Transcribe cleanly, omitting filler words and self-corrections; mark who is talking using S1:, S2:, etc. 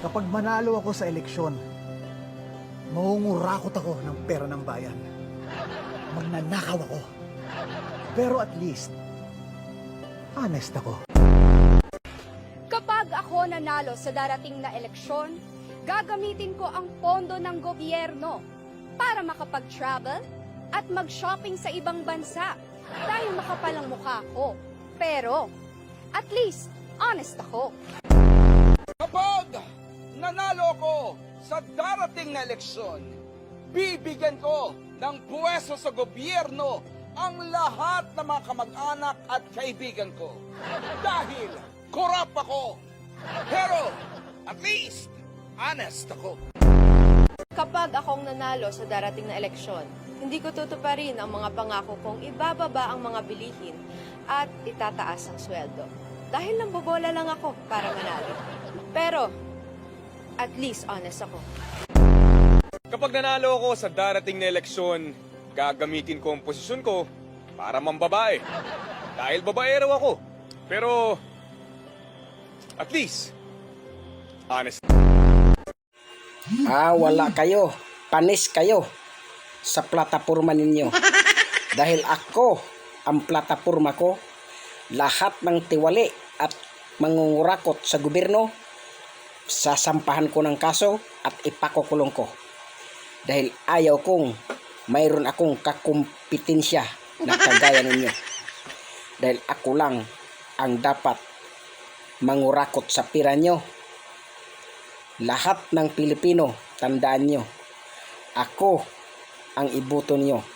S1: Kapag manalo ako sa eleksyon, mangungurakot ako ng pera ng bayan. Magnanakaw ako. Pero at least, honest ako.
S2: Kapag ako nanalo sa darating na eleksyon, gagamitin ko ang pondo ng gobyerno para makapag-travel at mag-shopping sa ibang bansa dahil makapal ang mukha ko. Pero, at least, honest ako.
S3: Kapag nanalo ako sa darating na eleksyon, bibigyan ko ng puwesto sa gobyerno ang lahat ng mga kamag-anak at kaibigan ko. Dahil korap ako. Pero, at least, honest ako.
S4: Kapag akong nanalo sa darating na eleksyon, hindi ko tutuparin ang mga pangako kong ibababa ang mga bilihin at itataas ang sweldo. Dahil nambobola lang ako para manalo. Pero, at least honest ako.
S5: Kapag nanalo ako sa darating na eleksyon, gagamitin ko ang posisyon ko para mambabae. Dahil babaero ako. Pero, at least, honest.
S6: Wala kayo. Panis kayo sa plataporma ninyo. Dahil ako, ang plataporma ko, lahat ng tiwali at mangungurakot sa gobyerno, sasampahan ko ng kaso at ipakukulong ko. Dahil ayaw kong mayroon akong kakumpetensya na kagaya ninyo. Dahil ako lang ang dapat mangurakot sa pira nyo. Lahat ng Pilipino, tandaan nyo, ako ang iboto nyo